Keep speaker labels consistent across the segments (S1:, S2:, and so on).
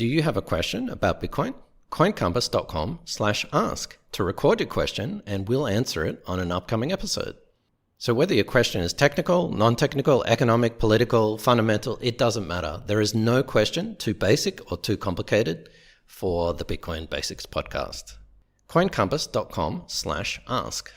S1: Do you have a question about Bitcoin? Coincompass.com/ask to record your question and we'll answer it on an upcoming episode. So whether your question is technical, non-technical, economic, political, fundamental, it doesn't matter. There is no question too basic or too complicated for the Bitcoin Basics podcast. Coincompass.com/ask.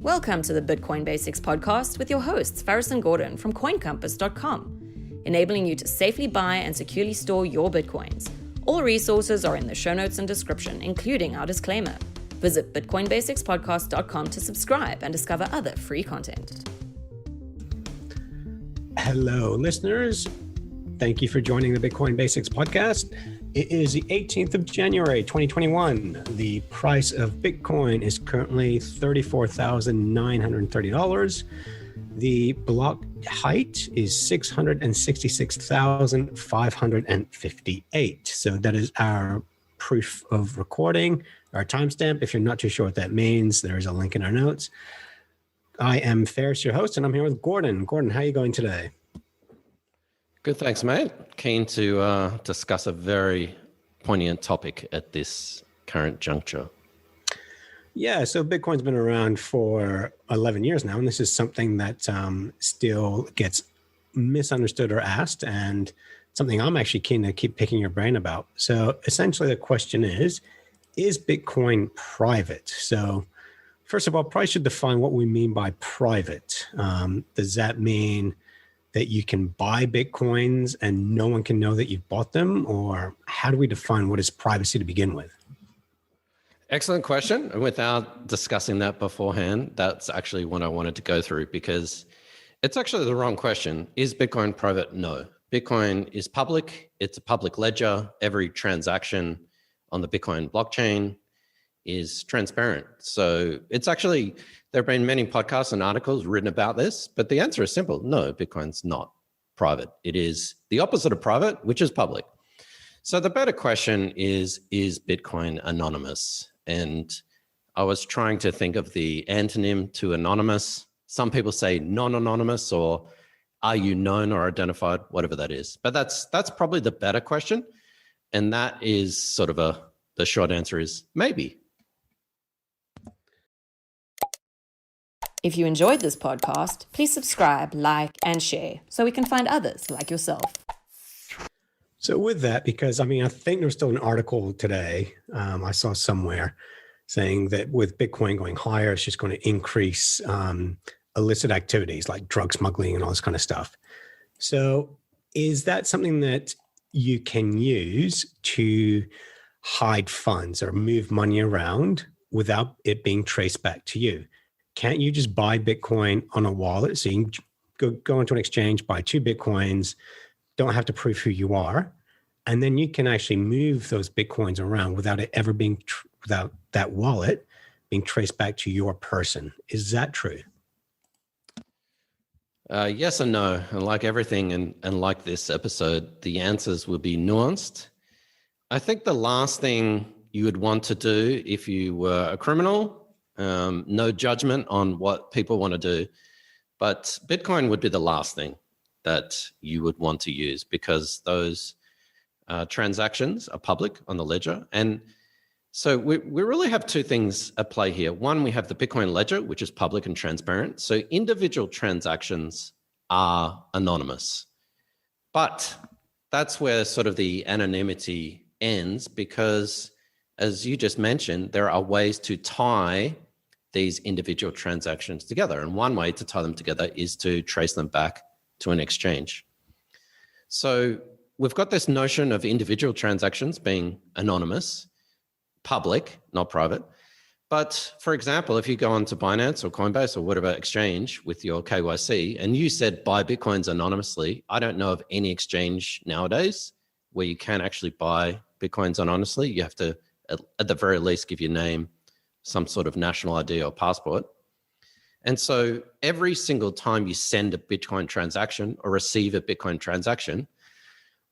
S2: Welcome to the Bitcoin Basics podcast with your hosts, Faris and Gordon from coincompass.com, enabling you to safely buy and securely store your Bitcoins. All resources are in the show notes and description, including our disclaimer. Visit bitcoinbasicspodcast.com to subscribe and discover other free content.
S3: Hello, listeners. Thank you for joining the Bitcoin Basics podcast. It is the 18th of January, 2021. The price of Bitcoin is currently $34,930. The block height is 666,558. So that is our proof of recording, our timestamp. If you're not too sure what that means, there is a link in our notes. I am Faris, your host, and I'm here with Gordon. Gordon, how are you going today?
S1: Good, thanks, mate. Keen to discuss a very poignant topic at this current juncture.
S3: Yeah, so Bitcoin's been around for 11 years now, and this is something that still gets misunderstood or asked, and something I'm actually keen to keep picking your brain about. So essentially the question is Bitcoin private? So first of all, probably should define what we mean by private. Does that mean that you can buy Bitcoins and no one can know that you've bought them? Or how do we define what is privacy to begin with?
S1: Excellent question. And without discussing that beforehand, that's actually what I wanted to go through, because it's actually the wrong question. Is Bitcoin private? No. Bitcoin is public. It's a public ledger. Every transaction on the Bitcoin blockchain is transparent. So it's actually, there have been many podcasts and articles written about this, but the answer is simple. No, Bitcoin's not private. It is the opposite of private, which is public. So the better question is Bitcoin anonymous? And I was trying to think of the antonym to anonymous. Some people say non-anonymous, or are you known or identified, whatever that is. But that's probably the better question. And that is sort of the short answer is maybe.
S2: If you enjoyed this podcast, please subscribe, like, and share so we can find others like yourself.
S3: So with that, because I think there's still an article today I saw somewhere saying that with Bitcoin going higher, it's just going to increase illicit activities like drug smuggling and all this kind of stuff. So is that something that you can use to hide funds or move money around without it being traced back to you? Can't you just buy Bitcoin on a wallet? So you can go into an exchange, buy 2 Bitcoins, don't have to prove who you are. And then you can actually move those Bitcoins around without it ever being, without that wallet being traced back to your person. Is that true?
S1: Yes and no. And like everything, and like this episode, the answers will be nuanced. I think the last thing you would want to do if you were a criminal, no judgment on what people want to do, but Bitcoin would be the last thing that you would want to use, because those transactions are public on the ledger. And so we really have 2 things at play here. One, we have the Bitcoin ledger, which is public and transparent. So individual transactions are anonymous. But that's where sort of the anonymity ends, because as you just mentioned, there are ways to tie these individual transactions together. And one way to tie them together is to trace them back to an exchange. So we've got this notion of individual transactions being anonymous, public, not private. But for example, if you go onto Binance or Coinbase or whatever exchange with your KYC and you said buy Bitcoins anonymously, I don't know of any exchange nowadays where you can actually buy Bitcoins anonymously. You have to, at the very least, give your name, some sort of national ID or passport. And so every single time you send a Bitcoin transaction or receive a Bitcoin transaction,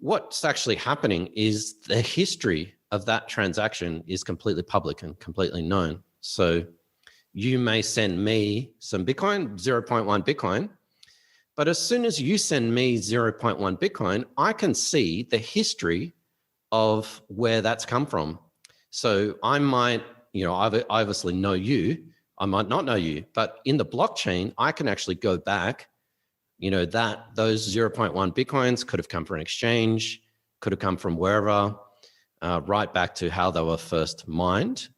S1: what's actually happening is the history of that transaction is completely public and completely known. So you may send me some Bitcoin, 0.1 Bitcoin, But as soon as you send me 0.1 Bitcoin, I can see the history of where that's come from. So I might, I obviously know you, I might not know you, but in the blockchain, I can actually go back, that those 0.1 Bitcoins could have come from an exchange, could have come from wherever, right back to how they were first mined.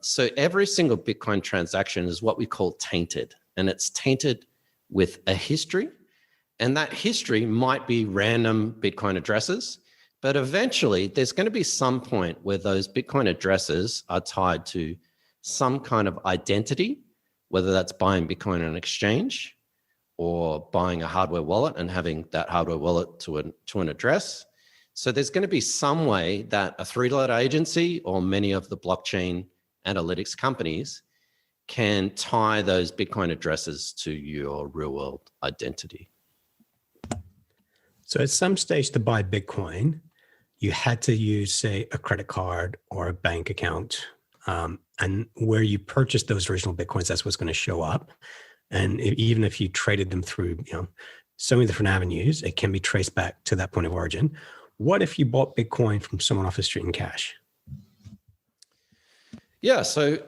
S1: So every single Bitcoin transaction is what we call tainted, and it's tainted with a history. And that history might be random Bitcoin addresses, but eventually there's going to be some point where those Bitcoin addresses are tied to some kind of identity, whether that's buying Bitcoin on an exchange or buying a hardware wallet and having that hardware wallet to an address. So there's going to be some way that a three-letter agency or many of the blockchain analytics companies can tie those Bitcoin addresses to your real-world identity.
S3: So at some stage to buy Bitcoin, you had to use, say, a credit card or a bank account. And where you purchased those original Bitcoins, that's what's going to show up. And even if you traded them through, so many different avenues, it can be traced back to that point of origin. What if you bought Bitcoin from someone off the street in cash?
S1: Yeah, so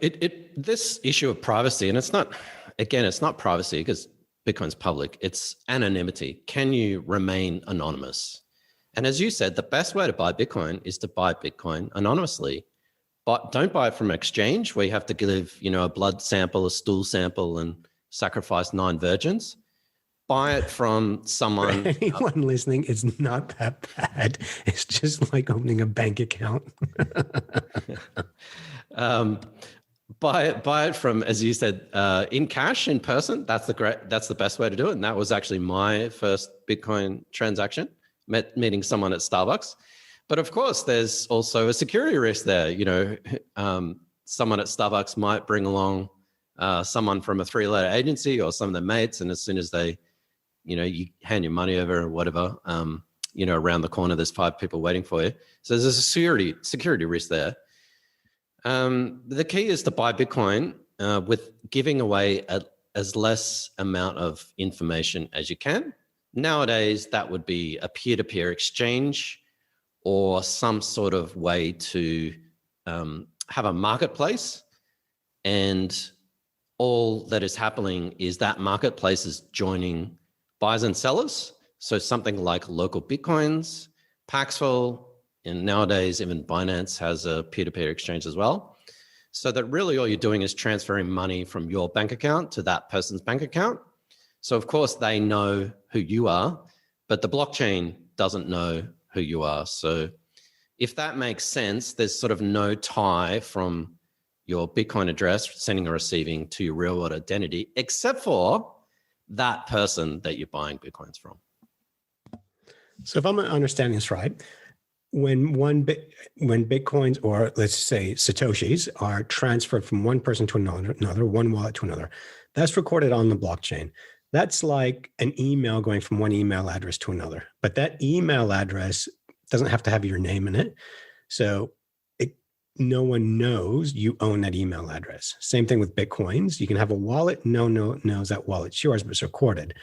S1: this issue of privacy, and it's not privacy because Bitcoin's public, it's anonymity. Can you remain anonymous? And as you said, the best way to buy Bitcoin is to buy Bitcoin anonymously. But don't buy it from an exchange where you have to give, a blood sample, a stool sample, and sacrifice 9 virgins. Buy it from someone.
S3: For anyone listening, it's not that bad. It's just like opening a bank account.
S1: Buy it from, as you said, in cash, in person. That's the best way to do it. And that was actually my first Bitcoin transaction, meeting someone at Starbucks. But of course, there's also a security risk there. Someone at Starbucks might bring along someone from a 3-letter agency or some of their mates, and as soon as they, you hand your money over or whatever, around the corner, there's 5 people waiting for you. So there's a security risk there. The key is to buy Bitcoin with giving away as less amount of information as you can. Nowadays, that would be a peer-to-peer exchange or some sort of way to have a marketplace. And all that is happening is that marketplace is joining buyers and sellers. So something like Local Bitcoins, Paxful, and nowadays even Binance has a peer-to-peer exchange as well. So that really all you're doing is transferring money from your bank account to that person's bank account. So of course they know who you are, but the blockchain doesn't know who you are. So if that makes sense, there's sort of no tie from your Bitcoin address, sending or receiving, to your real world identity, except for that person that you're buying Bitcoins from.
S3: So if I'm understanding this right, when Bitcoins, or let's say Satoshis, are transferred from one person to another, one wallet to another, that's recorded on the blockchain. That's like an email going from one email address to another. But that email address doesn't have to have your name in it. So no one knows you own that email address. Same thing with Bitcoins. You can have a wallet. No one knows that wallet's yours, but it's recorded.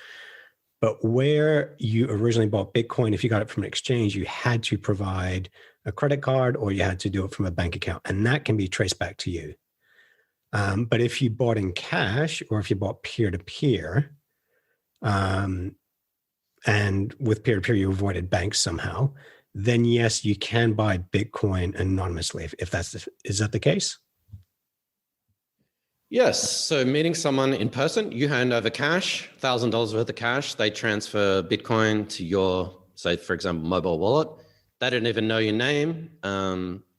S3: But where you originally bought Bitcoin, if you got it from an exchange, you had to provide a credit card or you had to do it from a bank account. And that can be traced back to you. But if you bought in cash or if you bought peer-to-peer, and with peer-to-peer, you avoided banks somehow, then yes, you can buy Bitcoin anonymously. Is that the case?
S1: Yes. So meeting someone in person, you hand over cash, $1,000 worth of cash. They transfer Bitcoin to your, say, for example, mobile wallet. They don't even know your name.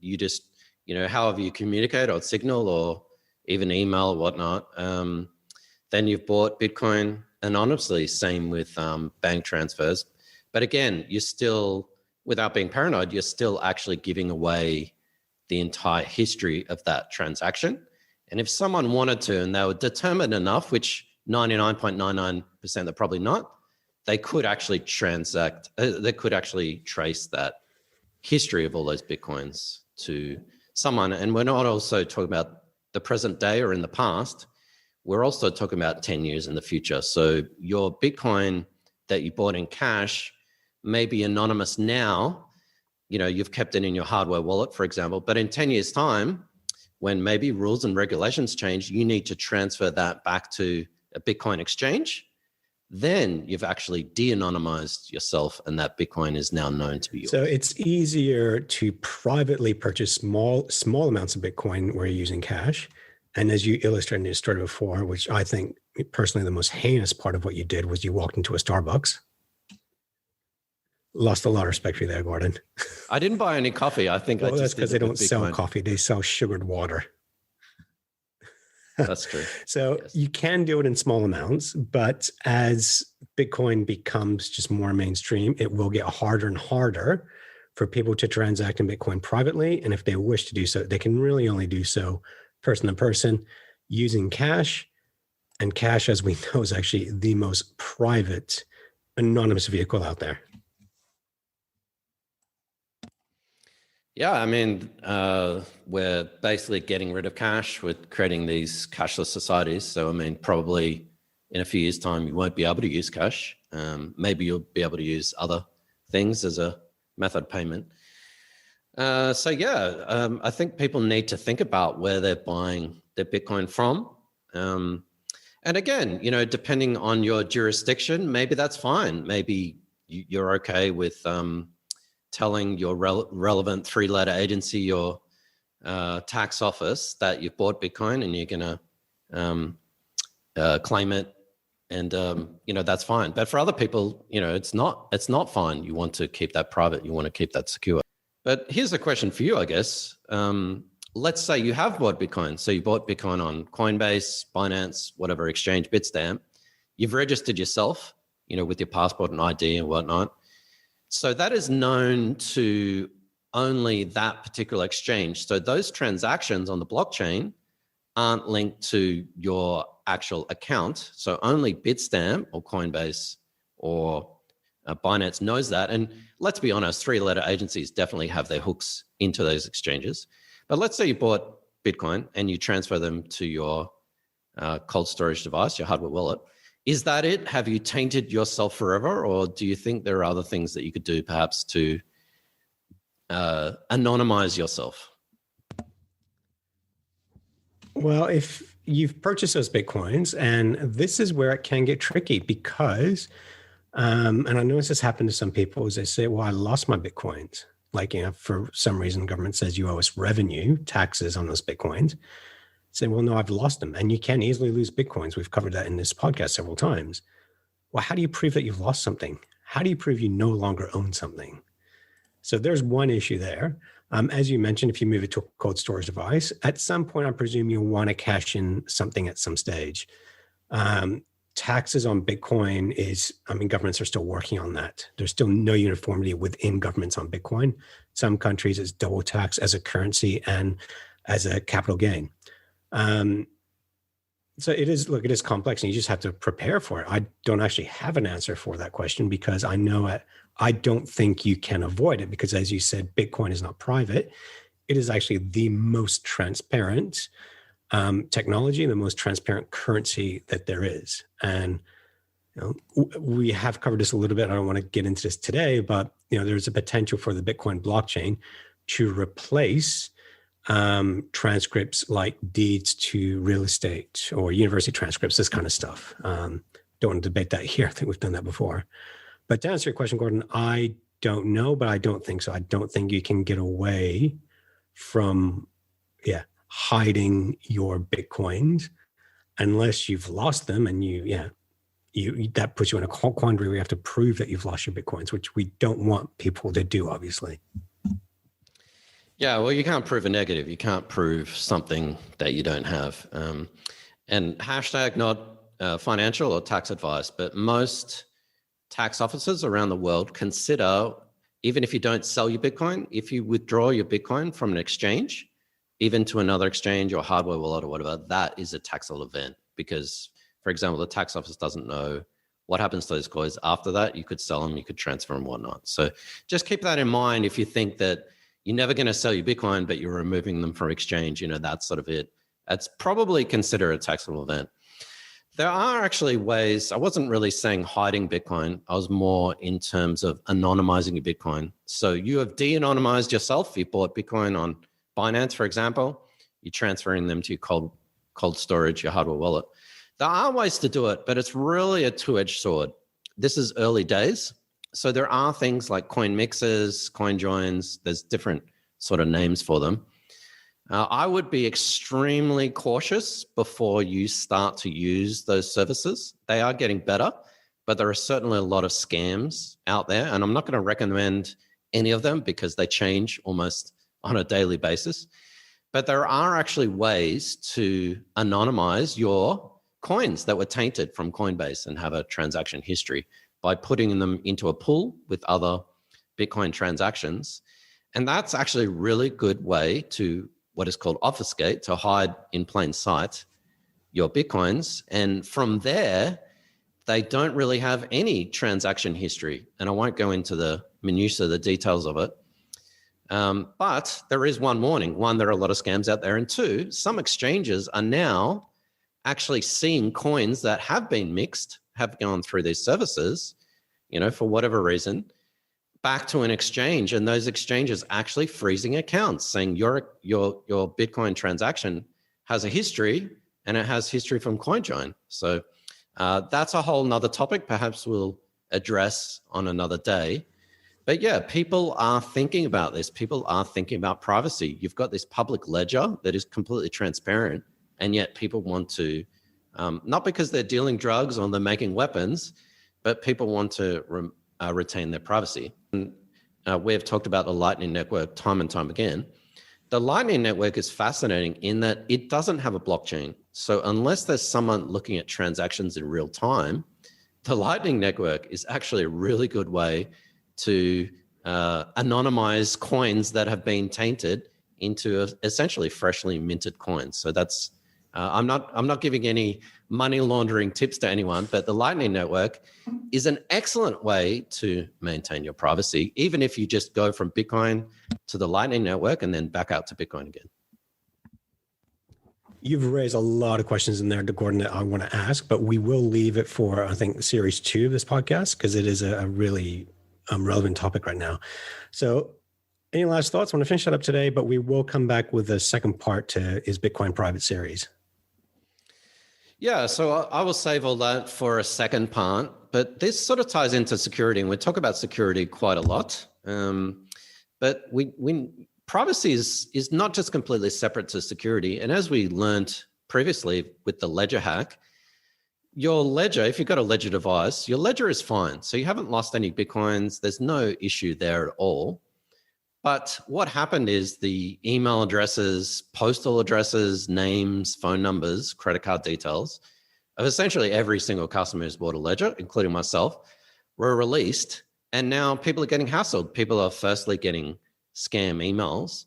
S1: You just, however you communicate or Signal or even email or whatnot. Then you've bought Bitcoin anonymously. Same with bank transfers. But again, you're still, without being paranoid, you're still actually giving away the entire history of that transaction. And if someone wanted to, and they were determined enough, which 99.99% they're probably not, they could actually they could actually trace that history of all those Bitcoins to someone. And we're not also talking about the present day or in the past. we're also talking about 10 years in the future. So your Bitcoin that you bought in cash may be anonymous now. You've kept it in your hardware wallet, for example, but in 10 years' time, when maybe rules and regulations change, you need to transfer that back to a Bitcoin exchange. Then you've actually de-anonymized yourself, and that Bitcoin is now known to be yours.
S3: So it's easier to privately purchase small amounts of Bitcoin where you're using cash. And as you illustrated in your story before, which I think personally the most heinous part of what you did was you walked into a Starbucks. Lost a lot of respect for you there, Gordon.
S1: I didn't buy any coffee. I think
S3: that's because they don't sell coffee. They sell sugared water.
S1: That's true.
S3: So yes. You can do it in small amounts, but as Bitcoin becomes just more mainstream, it will get harder and harder for people to transact in Bitcoin privately. And if they wish to do so, they can really only do so person to person using cash. And cash, as we know, is actually the most private anonymous vehicle out there.
S1: Yeah, I mean, we're basically getting rid of cash. We're creating these cashless societies. So, I mean, probably in a few years' time, you won't be able to use cash. Maybe you'll be able to use other things as a method of payment. I think people need to think about where they're buying their Bitcoin from. And again, depending on your jurisdiction, maybe that's fine. Maybe you're okay with telling your relevant 3-letter agency, your tax office, that you've bought Bitcoin and you're going to claim it, and that's fine. But for other people, it's not fine. You want to keep that private. You want to keep that secure. But here's a question for you, I guess. Let's say you have bought Bitcoin. So you bought Bitcoin on Coinbase, Binance, whatever exchange, Bitstamp. You've registered yourself, with your passport and ID and whatnot. So that is known to only that particular exchange. So those transactions on the blockchain aren't linked to your actual account. So only Bitstamp or Coinbase or Binance knows that. And let's be honest, 3-letter agencies definitely have their hooks into those exchanges. But let's say you bought Bitcoin and you transfer them to your cold storage device, your hardware wallet. Is that it? Have you tainted yourself forever? Or do you think there are other things that you could do perhaps to anonymize yourself?
S3: Well, if you've purchased those Bitcoins, and this is where it can get tricky because, and I know this has happened to some people, is they say, well, I lost my Bitcoins. Like, for some reason, the government says you owe us revenue, taxes on those Bitcoins. Say, well, no, I've lost them. And you can easily lose Bitcoins. We've covered that in this podcast several times. Well, how do you prove that you've lost something? How do you prove you no longer own something? So there's one issue there. As you mentioned, if you move it to a cold storage device, at some point, I presume you'll want to cash in something at some stage. Taxes on Bitcoin governments are still working on that. There's still no uniformity within governments on Bitcoin. Some countries it's double tax as a currency and as a capital gain. So it is complex and you just have to prepare for it. I don't actually have an answer for that question because I don't think you can avoid it because, as you said, Bitcoin is not private. It is actually the most transparent technology, the most transparent currency that there is. And we have covered this a little bit. I don't want to get into this today, but there's a potential for the Bitcoin blockchain to replace transcripts like deeds to real estate or university transcripts, this kind of stuff. Don't want to debate that here. I think we've done that before. But to answer your question, Gordon, I don't know, but I don't think so. I don't think you can get away from, hiding your Bitcoins unless you've lost them and that puts you in a quandary where you have to prove that you've lost your Bitcoins, which we don't want people to do, obviously.
S1: Yeah, well, you can't prove a negative. You can't prove something that you don't have. And hashtag not financial or tax advice, but most tax officers around the world consider, even if you don't sell your Bitcoin, if you withdraw your Bitcoin from an exchange, even to another exchange or hardware wallet or whatever, that is a taxable event because, for example, the tax office doesn't know what happens to those coins after that. You could sell them, you could transfer them, whatnot. So just keep that in mind if you think that you're never going to sell your Bitcoin, but you're removing them from exchange, that's sort of it. That's probably considered a taxable event. There are actually ways. I wasn't really saying hiding Bitcoin. I was more in terms of anonymizing your Bitcoin. So you have de-anonymized yourself. You bought Bitcoin on Binance, for example. You're transferring them to your cold storage, your hardware wallet. There are ways to do it, but it's really a two-edged sword. This is early days. So there are things like coin mixers, coin joins. There's different sort of names for them. I would be extremely cautious before you start to use those services. They are getting better, but there are certainly a lot of scams out there. And I'm not going to recommend any of them because they change almost on a daily basis. But there are actually ways to anonymize your coins that were tainted from Coinbase and have a transaction history by putting them into a pool with other Bitcoin transactions. And that's actually a really good way to what is called obfuscate, to hide in plain sight your Bitcoins. And from there, they don't really have any transaction history. And I won't go into the minutiae, the details of it. But there is one warning. One, there are a lot of scams out there. And two, some exchanges are now actually seeing coins that have been mixed, have gone through these services, for whatever reason, back to an exchange, and those exchanges actually freezing accounts, saying your Bitcoin transaction has a history, and it has history from CoinJoin. So that's a whole nother topic. Perhaps we'll address on another day. But yeah, people are thinking about this. People are thinking about privacy. You've got this public ledger that is completely transparent, and yet people want to, not because they're dealing drugs or they're making weapons, but people want to retain their privacy. And we have talked about the Lightning Network time and time again. The Lightning Network is fascinating in that it doesn't have a blockchain. So unless there's someone looking at transactions in real time, the Lightning Network is actually a really good way to anonymize coins that have been tainted into essentially freshly minted coins. So that's I'm not giving any money laundering tips to anyone, but the Lightning Network is an excellent way to maintain your privacy, even if you just go from Bitcoin to the Lightning Network and then back out to Bitcoin again.
S3: You've raised a lot of questions in there, Gordon, that I want to ask, but we will leave it for, I think, series 2 of this podcast because it is a really relevant topic right now. So any last thoughts? I want to finish that up today, but we will come back with the second part to Is Bitcoin Private series.
S1: Yeah, so I will save all that for a second part, but this sort of ties into security, and we talk about security quite a lot. But privacy is not just completely separate to security. And as we learned previously with the Ledger hack, your Ledger, if you've got a Ledger device, your Ledger is fine. So you haven't lost any Bitcoins. There's no issue there at all. But what happened is the email addresses, postal addresses, names, phone numbers, credit card details of essentially every single customer who's bought a Ledger, including myself, were released. And now people are getting hassled. People are firstly getting scam emails.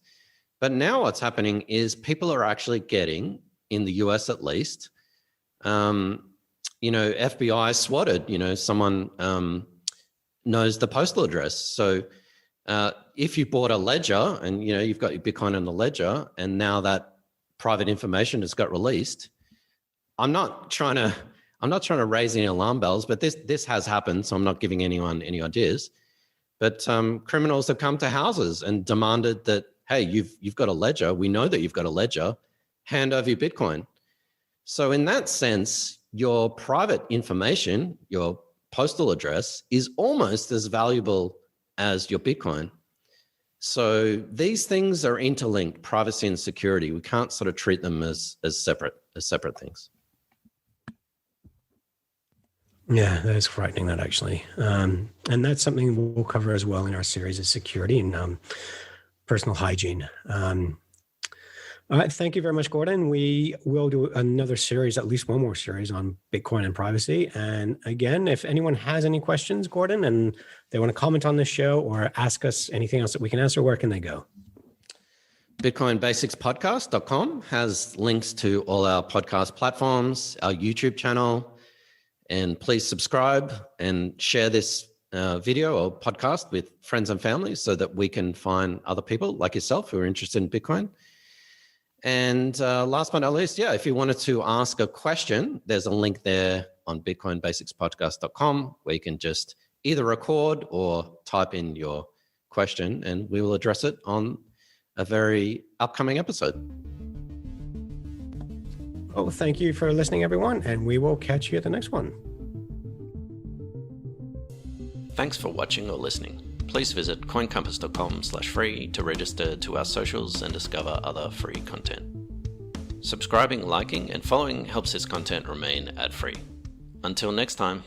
S1: But now what's happening is people are actually getting, in the US at least, FBI swatted, someone knows the postal address. So if you bought a Ledger and, you've got your Bitcoin in the Ledger and now that private information has got released, I'm not trying to raise any alarm bells, but this has happened. So I'm not giving anyone any ideas, but criminals have come to houses and demanded that, hey, you've got a Ledger. We know that you've got a Ledger. Hand over your Bitcoin. So in that sense, your private information, your postal address, is almost as valuable as your Bitcoin. So these things are interlinked, privacy and security. We can't sort of treat them as separate things.
S3: Yeah, that is frightening, that actually. And that's something we'll cover as well in our series of security and personal hygiene. All right. Thank you very much, Gordon. We will do another series, at least one more series on Bitcoin and privacy. And again, if anyone has any questions, Gordon, and they want to comment on this show or ask us anything else that we can answer, where can they go?
S1: BitcoinBasicsPodcast.com has links to all our podcast platforms, our YouTube channel, and please subscribe and share this video or podcast with friends and family so that we can find other people like yourself who are interested in Bitcoin. And last but not least, if you wanted to ask a question, there's a link there on bitcoinbasicspodcast.com where you can just either record or type in your question and we will address it on a very upcoming episode.
S3: Well, thank you for listening, everyone, and we will catch you at the next one.
S4: Thanks for watching or listening. Please visit coincompass.com/free to register to our socials and discover other free content. Subscribing, liking, and following helps this content remain ad-free. Until next time.